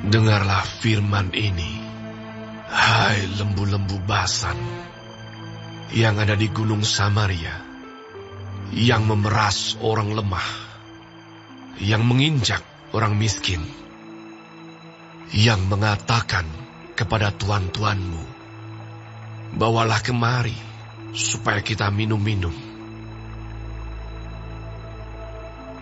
Dengarlah firman ini, hai lembu-lembu Basan, yang ada di gunung Samaria, yang memeras orang lemah, yang menginjak orang miskin, yang mengatakan kepada tuan-tuanmu, bawalah kemari, supaya kita minum-minum.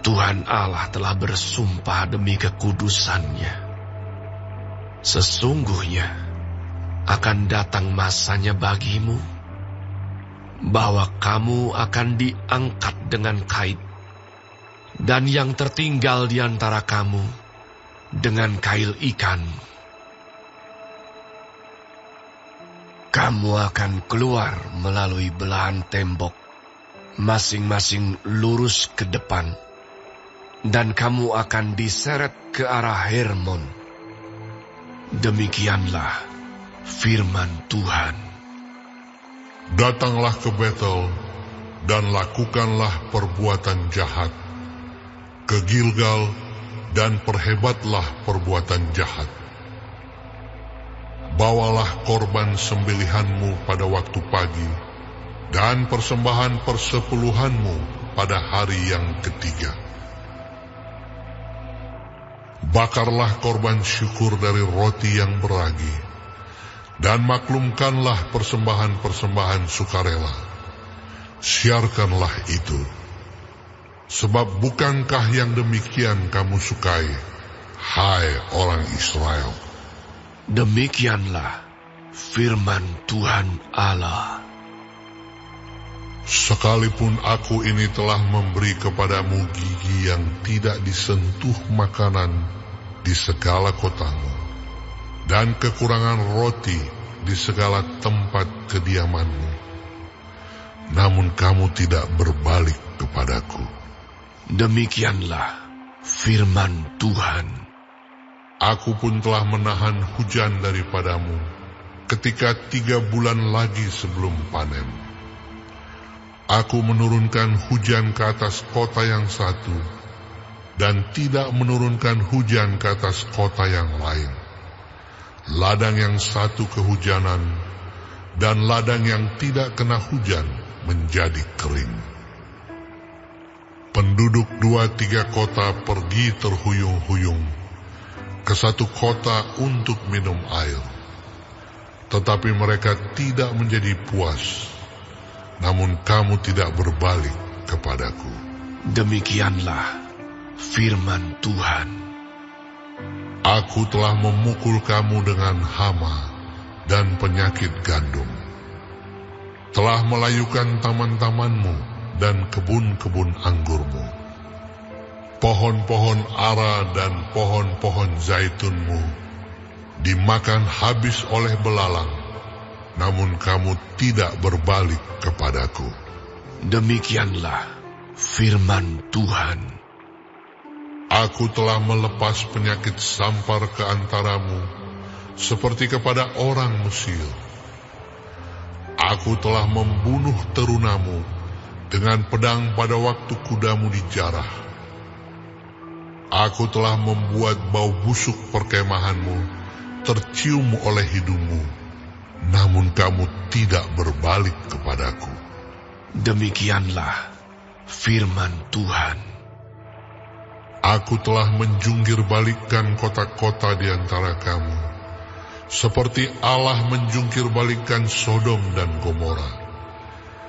Tuhan Allah telah bersumpah demi kekudusannya. Sesungguhnya akan datang masanya bagimu, bahwa kamu akan diangkat dengan kait, dan yang tertinggal di antara kamu dengan kail ikan. Kamu akan keluar melalui belahan tembok, masing-masing lurus ke depan, dan kamu akan diseret ke arah Hermon. Demikianlah firman Tuhan. Datanglah ke Betel dan lakukanlah perbuatan jahat. Ke Gilgal dan perhebatlah perbuatan jahat. Bawalah korban sembelihanmu pada waktu pagi dan persembahan persepuluhanmu pada hari yang ketiga. Bakarlah korban syukur dari roti yang beragi, dan maklumkanlah persembahan-persembahan sukarela. Siarkanlah itu, sebab bukankah yang demikian kamu sukai, hai orang Israel? Demikianlah firman Tuhan Allah. Sekalipun aku ini telah memberi kepadamu gigi yang tidak disentuh makanan di segala kotamu, dan kekurangan roti di segala tempat kediamanmu, namun kamu tidak berbalik kepadaku. Demikianlah firman Tuhan. Aku pun telah menahan hujan daripadamu ketika 3 bulan lagi sebelum panen. Aku menurunkan hujan ke atas kota yang satu, dan tidak menurunkan hujan ke atas kota yang lain. Ladang yang satu kehujanan, dan ladang yang tidak kena hujan menjadi kering. Penduduk 2-3 kota pergi terhuyung-huyung ke satu kota untuk minum air, tetapi mereka tidak menjadi puas, namun kamu tidak berbalik kepadaku. Demikianlah firman Tuhan. Aku telah memukul kamu dengan hama dan penyakit gandum, telah melayukan taman-tamanmu dan kebun-kebun anggurmu. Pohon-pohon ara dan pohon-pohon zaitunmu dimakan habis oleh belalang, namun kamu tidak berbalik kepadaku. Demikianlah firman Tuhan. Aku telah melepas penyakit sampar ke antaramu, seperti kepada orang Mesir. Aku telah membunuh terunamu dengan pedang pada waktu kudamu dijarah. Aku telah membuat bau busuk perkemahanmu tercium oleh hidungmu, namun kamu tidak berbalik kepadaku. Demikianlah firman Tuhan. Aku telah menjungkir balikkan kota-kota di antara kamu, seperti Allah menjungkir balikkan Sodom dan Gomora,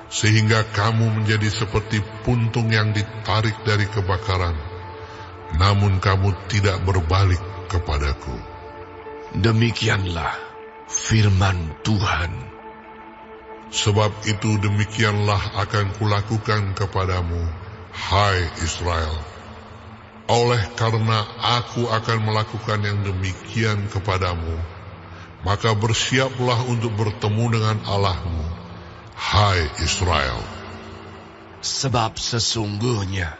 sehingga kamu menjadi seperti puntung yang ditarik dari kebakaran, namun kamu tidak berbalik kepadaku. Demikianlah firman Tuhan. Sebab itu demikianlah akan kulakukan kepadamu, hai Israel. Oleh karena aku akan melakukan yang demikian kepadamu, maka bersiaplah untuk bertemu dengan Allahmu, hai Israel. Sebab sesungguhnya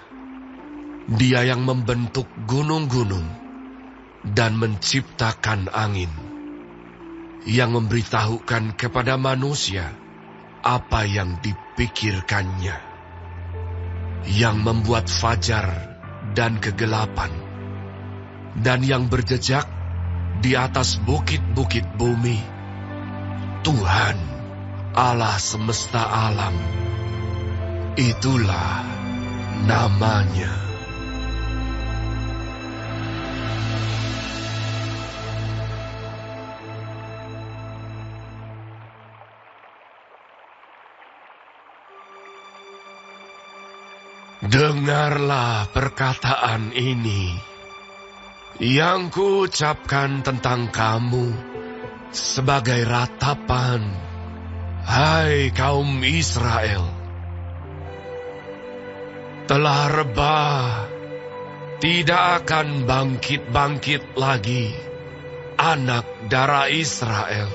Dia yang membentuk gunung-gunung dan menciptakan angin, yang memberitahukan kepada manusia apa yang dipikirkannya, yang membuat fajar dan kegelapan, dan yang berjejak di atas bukit-bukit bumi. Tuhan, Allah semesta alam, itulah namanya. Dengarlah perkataan ini yang kuucapkan tentang kamu sebagai ratapan, hai kaum Israel. Telah rebah, tidak akan bangkit-bangkit lagi anak darah Israel.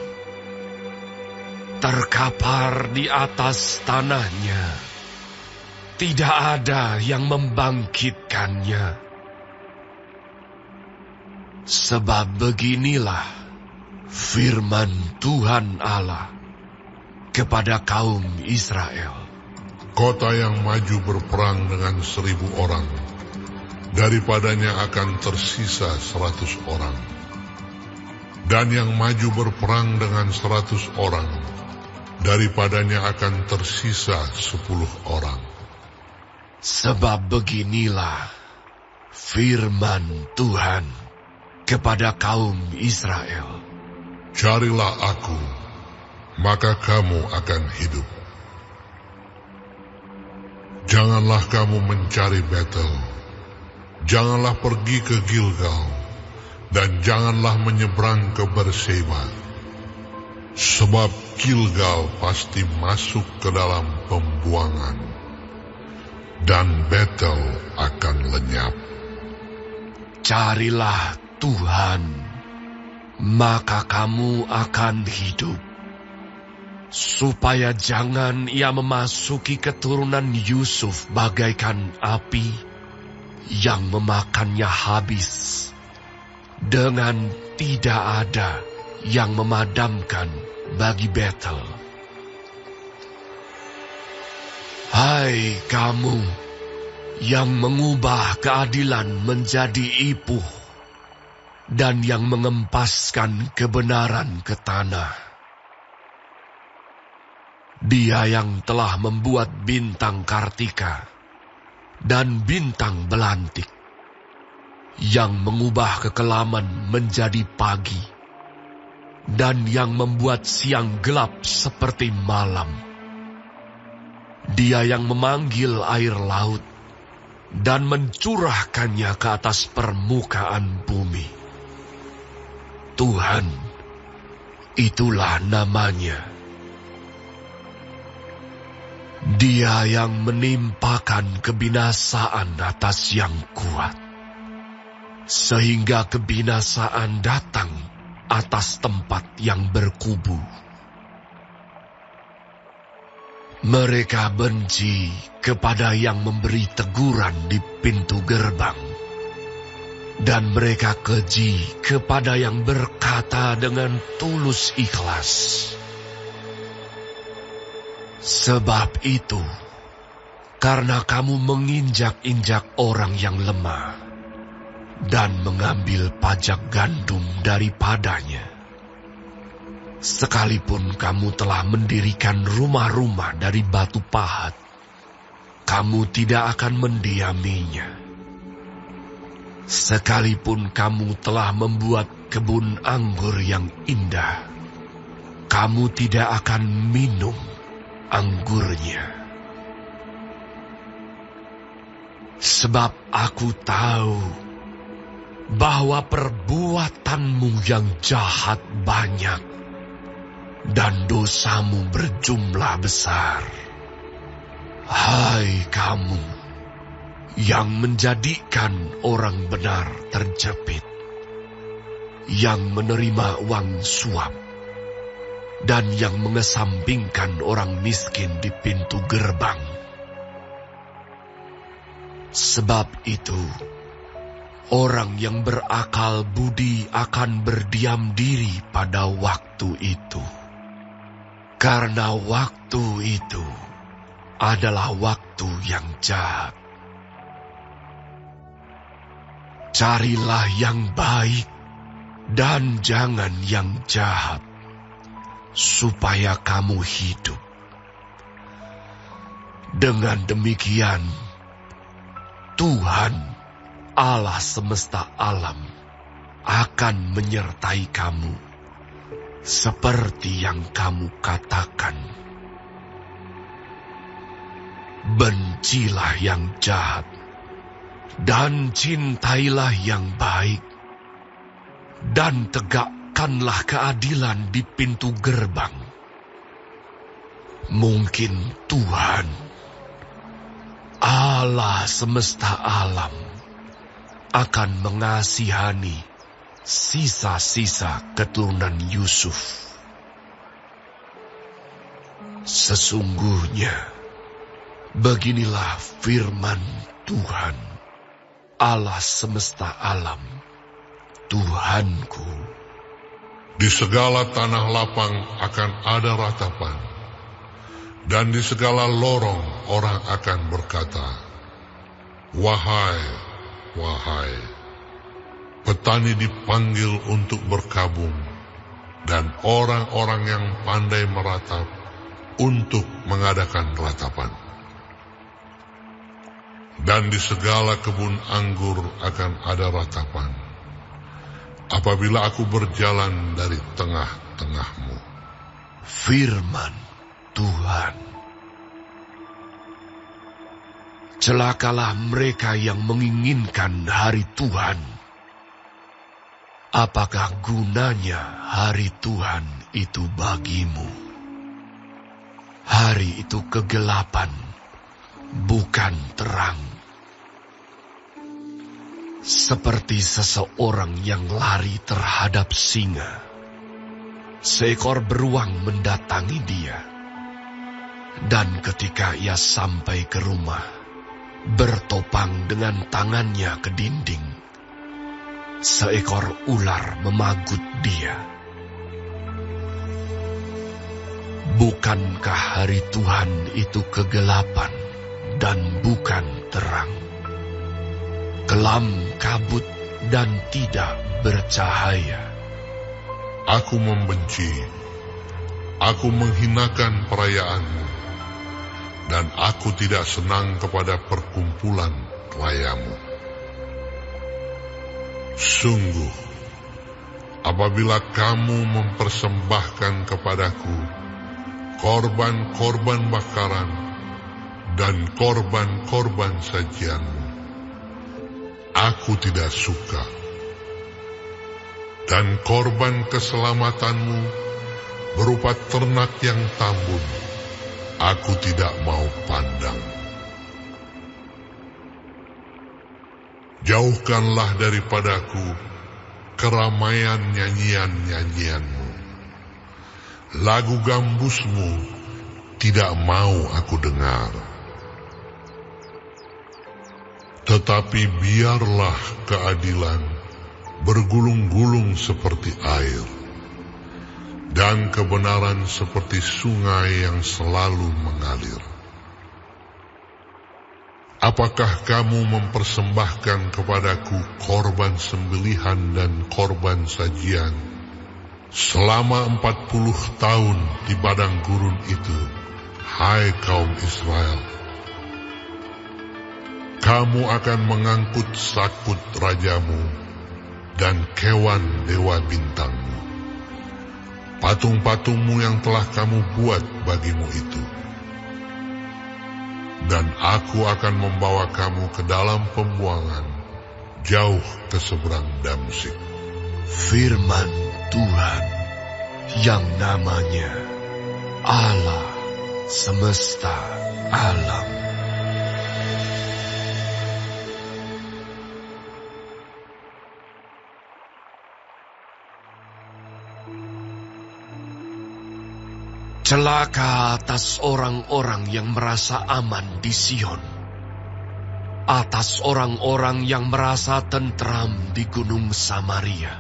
Terkapar di atas tanahnya, tidak ada yang membangkitkannya. Sebab beginilah firman Tuhan Allah kepada kaum Israel. Kota yang maju berperang dengan 1.000 orang, daripadanya akan tersisa 100 orang. Dan yang maju berperang dengan 100 orang, daripadanya akan tersisa 10 orang. Sebab beginilah firman Tuhan kepada kaum Israel. Carilah aku, maka kamu akan hidup. Janganlah kamu mencari Betel, janganlah pergi ke Gilgal, dan janganlah menyeberang ke Berseba. Sebab Gilgal pasti masuk ke dalam pembuangan, dan Betel akan lenyap. Carilah Tuhan, maka kamu akan hidup, supaya jangan ia memasuki keturunan Yusuf bagaikan api yang memakannya habis, dengan tidak ada yang memadamkan bagi Betel. Hai kamu yang mengubah keadilan menjadi ipuh dan yang mengempaskan kebenaran ke tanah. Dia yang telah membuat bintang Kartika dan bintang belantik, yang mengubah kekelaman menjadi pagi, dan yang membuat siang gelap seperti malam. Dia yang memanggil air laut dan mencurahkannya ke atas permukaan bumi. Tuhan, itulah namanya. Dia yang menimpakan kebinasaan atas yang kuat, sehingga kebinasaan datang atas tempat yang berkubu. Mereka benci kepada yang memberi teguran di pintu gerbang, dan mereka keji kepada yang berkata dengan tulus ikhlas. Sebab itu, karena kamu menginjak-injak orang yang lemah dan mengambil pajak gandum daripadanya, sekalipun kamu telah mendirikan rumah-rumah dari batu pahat, kamu tidak akan mendiaminya. Sekalipun kamu telah membuat kebun anggur yang indah, kamu tidak akan minum anggurnya. Sebab aku tahu bahwa perbuatanmu yang jahat banyak dan dosamu berjumlah besar. Hai kamu yang menjadikan orang benar terjepit, yang menerima uang suap, dan yang mengesampingkan orang miskin di pintu gerbang. Sebab itu, orang yang berakal budi akan berdiam diri pada waktu itu, karena waktu itu adalah waktu yang jahat. Carilah yang baik dan jangan yang jahat, supaya kamu hidup. Dengan demikian, Tuhan Allah semesta alam akan menyertai kamu, seperti yang kamu katakan. Bencilah yang jahat, dan cintailah yang baik, dan tegakkanlah keadilan di pintu gerbang. Mungkin Tuhan, Allah semesta alam, akan mengasihani sisa-sisa keturunan Yusuf. Sesungguhnya, beginilah firman Tuhan, Allah semesta alam, Tuhanku. Di segala tanah lapang akan ada ratapan, dan di segala lorong orang akan berkata, "Wahai, wahai." Petani dipanggil untuk berkabung, dan orang-orang yang pandai meratap untuk mengadakan ratapan. Dan di segala kebun anggur akan ada ratapan, apabila aku berjalan dari tengah-tengahmu. Firman Tuhan. Celakalah mereka yang menginginkan hari Tuhan. Apakah gunanya hari Tuhan itu bagimu? Hari itu kegelapan, bukan terang. Seperti seseorang yang lari terhadap singa. Seekor beruang mendatangi dia. Dan ketika ia sampai ke rumah, bertopang dengan tangannya ke dinding, seekor ular memagut dia. Bukankah hari Tuhan itu kegelapan dan bukan terang? Kelam kabut dan tidak bercahaya. Aku membenci, aku menghinakan perayaanmu, dan aku tidak senang kepada perkumpulan rayamu. Sungguh, apabila kamu mempersembahkan kepadaku korban-korban bakaran dan korban-korban sajianmu, aku tidak suka. Dan korban keselamatanmu berupa ternak yang tambun, aku tidak mau pandang. Jauhkanlah daripadaku keramaian nyanyian-nyanyianmu. Lagu gambusmu tidak mau aku dengar. Tetapi biarlah keadilan bergulung-gulung seperti air, dan kebenaran seperti sungai yang selalu mengalir. Apakah kamu mempersembahkan kepadaku korban sembelihan dan korban sajian selama 40 tahun di padang gurun itu, hai kaum Israel? Kamu akan mengangkut sakut rajamu dan kewan dewa bintangmu, patung-patungmu yang telah kamu buat bagimu itu. Dan aku akan membawa kamu ke dalam pembuangan, jauh ke seberang Damsyik. Firman Tuhan yang namanya Allah semesta alam. Celaka atas orang-orang yang merasa aman di Sion, atas orang-orang yang merasa tentram di Gunung Samaria,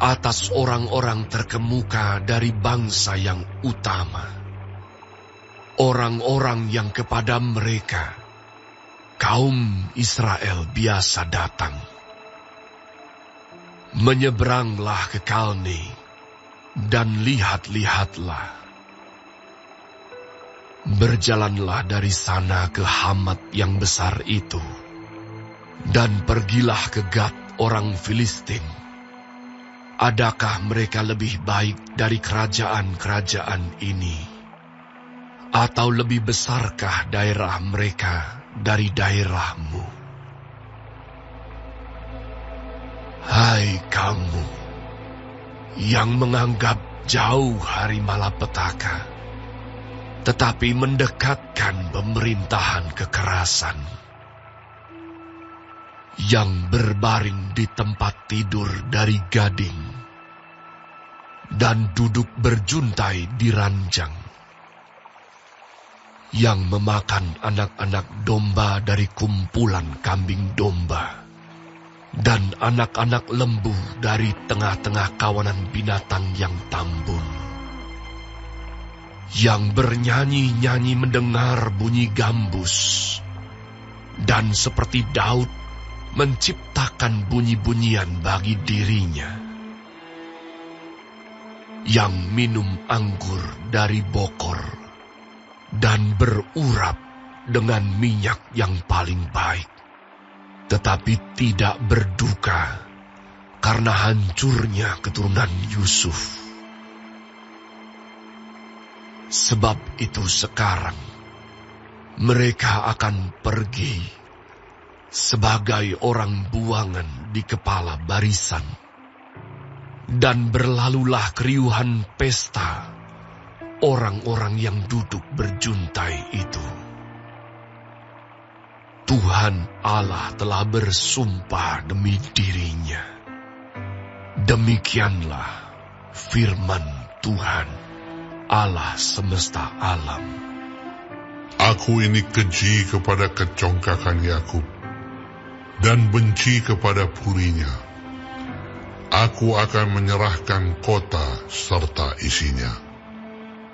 atas orang-orang terkemuka dari bangsa yang utama, orang-orang yang kepada mereka kaum Israel biasa datang. Menyeberanglah ke Kalne, dan lihat-lihatlah. Berjalanlah dari sana ke Hamat yang besar itu, dan pergilah ke Gat orang Filistin. Adakah mereka lebih baik dari kerajaan-kerajaan ini? Atau lebih besarkah daerah mereka dari daerahmu? Hai kamu yang menganggap jauh hari malapetaka, tetapi mendekatkan pemerintahan kekerasan, yang berbaring di tempat tidur dari gading, dan duduk berjuntai di ranjang, yang memakan anak-anak domba dari kumpulan kambing domba, dan anak-anak lembu dari tengah-tengah kawanan binatang yang tambun, yang bernyanyi-nyanyi mendengar bunyi gambus, dan seperti Daud menciptakan bunyi-bunyian bagi dirinya, yang minum anggur dari bokor, dan berurap dengan minyak yang paling baik, tetapi tidak berduka karena hancurnya keturunan Yusuf. Sebab itu sekarang mereka akan pergi sebagai orang buangan di kepala barisan, dan berlalulah keriuhan pesta orang-orang yang duduk berjuntai itu. Tuhan Allah telah bersumpah demi dirinya. Demikianlah firman Tuhan, Allah semesta alam. Aku ini keji kepada kecongkakan Yakub, dan benci kepada purinya. Aku akan menyerahkan kota serta isinya.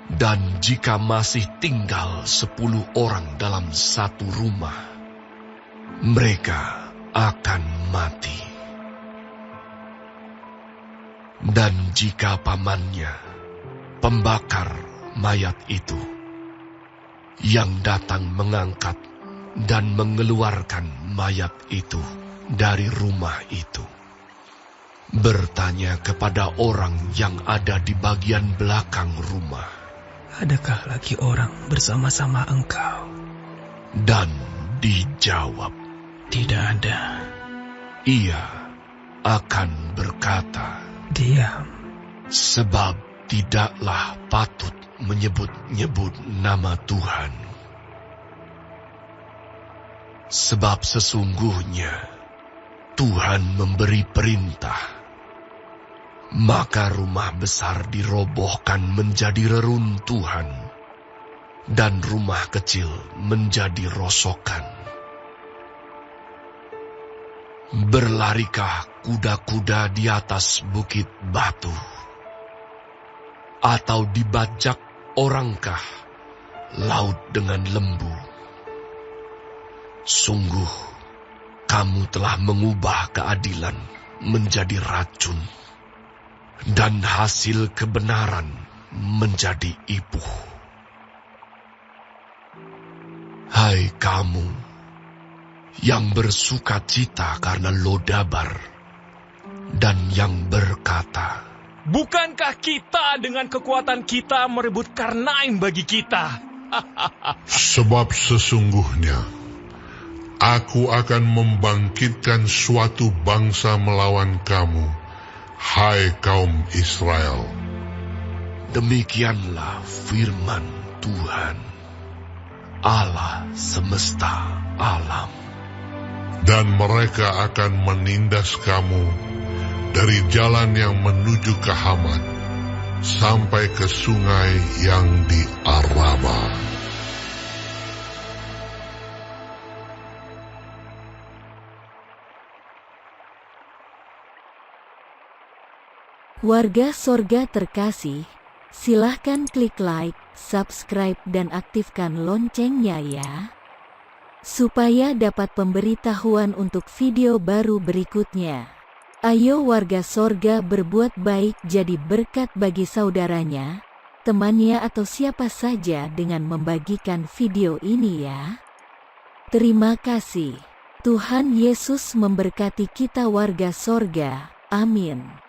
Dan jika masih tinggal 10 orang dalam satu rumah, mereka akan mati. Dan jika pamannya, pembakar mayat itu, yang datang mengangkat dan mengeluarkan mayat itu dari rumah itu, bertanya kepada orang yang ada di bagian belakang rumah, adakah lagi orang bersama-sama engkau? Dan dijawab, tidak ada. Ia akan berkata, diam, sebab tidaklah patut menyebut-nyebut nama Tuhan. Sebab sesungguhnya Tuhan memberi perintah, maka rumah besar dirobohkan menjadi reruntuhan, dan rumah kecil menjadi rosokan. Berlarikah kuda-kuda di atas bukit batu? Atau dibajak orangkah laut dengan lembu? Sungguh, kamu telah mengubah keadilan menjadi racun, dan hasil kebenaran menjadi ipuh. Hai kamu yang bersuka cita karena Lodabar, dan yang berkata, bukankah kita dengan kekuatan kita merebut Karnaim bagi kita? Sebab sesungguhnya aku akan membangkitkan suatu bangsa melawan kamu, hai kaum Israel. Demikianlah firman Tuhan, Allah semesta alam. Dan mereka akan menindas kamu dari jalan yang menuju ke Hamat, sampai ke sungai yang di Araba. Warga Sorga terkasih, silahkan klik like, subscribe dan aktifkan loncengnya ya, supaya dapat pemberitahuan untuk video baru berikutnya. Ayo warga sorga berbuat baik jadi berkat bagi saudaranya, temannya atau siapa saja dengan membagikan video ini ya. Terima kasih. Tuhan Yesus memberkati kita warga sorga. Amin.